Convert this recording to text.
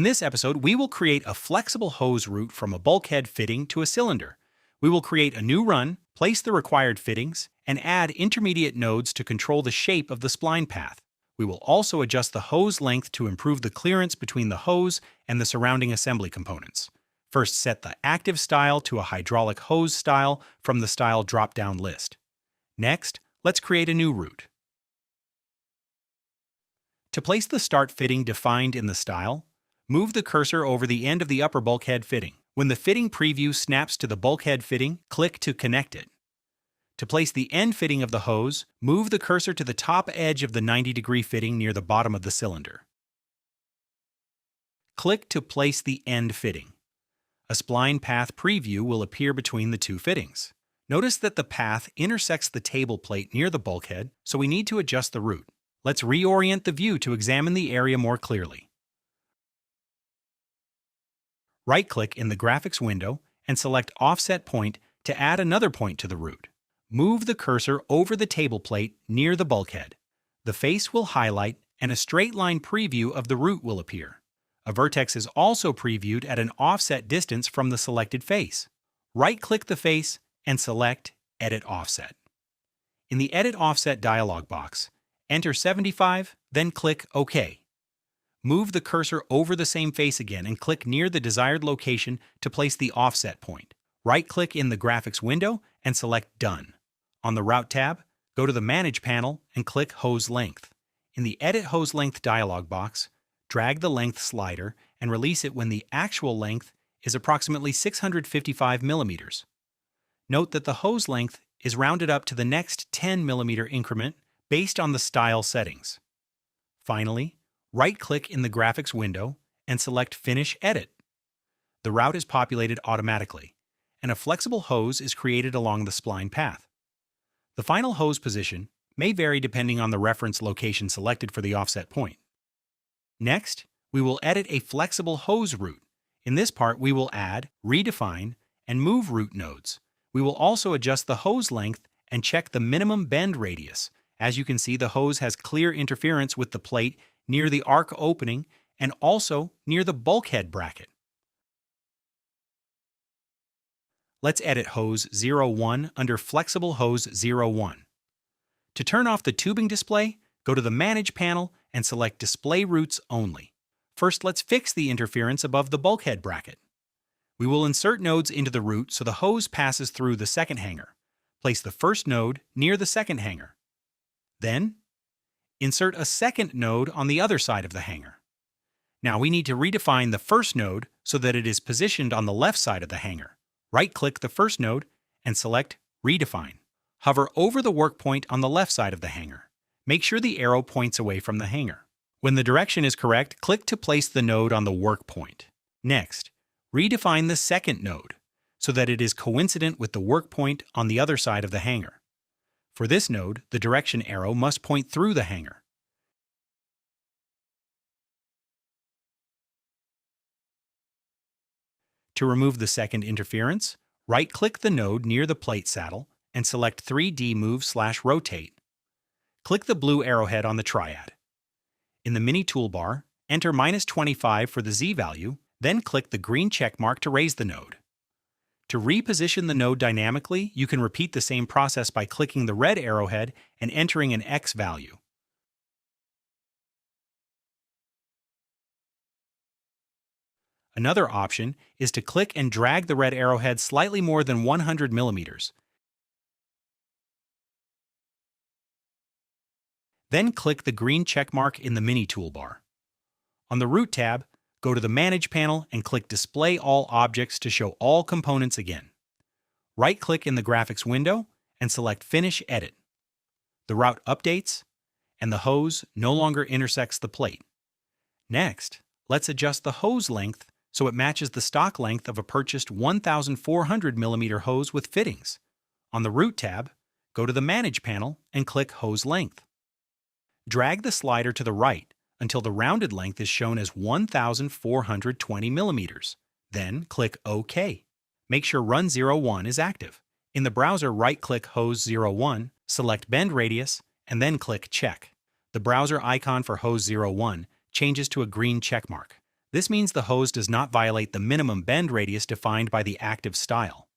In this episode, we will create a flexible hose route from a bulkhead fitting to a cylinder. We will create a new run, place the required fittings, and add intermediate nodes to control the shape of the spline path. We will also adjust the hose length to improve the clearance between the hose and the surrounding assembly components. First, set the active style to a hydraulic hose style from the style drop-down list. Next, let's create a new route. To place the start fitting defined in the style, move the cursor over the end of the upper bulkhead fitting. When the fitting preview snaps to the bulkhead fitting, click to connect it. To place the end fitting of the hose, move the cursor to the top edge of the 90-degree fitting near the bottom of the cylinder. Click to place the end fitting. A spline path preview will appear between the two fittings. Notice that the path intersects the table plate near the bulkhead, so we need to adjust the route. Let's reorient the view to examine the area more clearly. Right-click in the graphics window and select Offset Point to add another point to the route. Move the cursor over the table plate near the bulkhead. The face will highlight and a straight line preview of the route will appear. A vertex is also previewed at an offset distance from the selected face. Right-click the face and select Edit Offset. In the Edit Offset dialog box, enter 75, then click OK. Move the cursor over the same face again and click near the desired location to place the offset point. Right-click in the graphics window and select Done. On the Route tab, go to the Manage panel and click Hose Length. In the Edit Hose Length dialog box, drag the length slider and release it when the actual length is approximately 655 millimeters. Note that the hose length is rounded up to the next 10 millimeter increment based on the style settings. Finally, right-click in the graphics window and select Finish Edit. The route is populated automatically, and a flexible hose is created along the spline path. The final hose position may vary depending on the reference location selected for the offset point. Next, we will edit a flexible hose route. In this part, we will add, redefine, and move route nodes. We will also adjust the hose length and check the minimum bend radius. As you can see, the hose has clear interference with the plate near the arc opening and also near the bulkhead bracket. Let's edit hose 01 under Flexible Hose 01. To turn off the tubing display, go to the Manage panel and select Display Routes Only. First, let's fix the interference above the bulkhead bracket. We will insert nodes into the route so the hose passes through the second hanger. Place the first node near the second hanger. Then, insert a second node on the other side of the hanger. Now we need to redefine the first node so that it is positioned on the left side of the hanger. Right-click the first node and select Redefine. Hover over the work point on the left side of the hanger. Make sure the arrow points away from the hanger. When the direction is correct, click to place the node on the work point. Next, redefine the second node so that it is coincident with the work point on the other side of the hanger. For this node, the direction arrow must point through the hanger. To remove the second interference, right-click the node near the plate saddle and select 3D Move/Rotate. Click the blue arrowhead on the triad. In the mini toolbar, enter -25 for the Z value, then click the green check mark to raise the node. To reposition the node dynamically, you can repeat the same process by clicking the red arrowhead and entering an X value. Another option is to click and drag the red arrowhead slightly more than 100 millimeters. Then click the green check mark in the mini toolbar. On the Route tab, go to the Manage panel and click Display All Objects to show all components again. Right-click in the graphics window and select Finish Edit. The route updates, and the hose no longer intersects the plate. Next, let's adjust the hose length so it matches the stock length of a purchased 1,400 millimeter hose with fittings. On the Route tab, go to the Manage panel and click Hose Length. Drag the slider to the right until the rounded length is shown as 1,420 millimeters. Then click OK. Make sure Run 01 is active. In the browser, right-click Hose 01, select Bend Radius, and then click Check. The browser icon for Hose 01 changes to a green checkmark. This means the hose does not violate the minimum bend radius defined by the active style.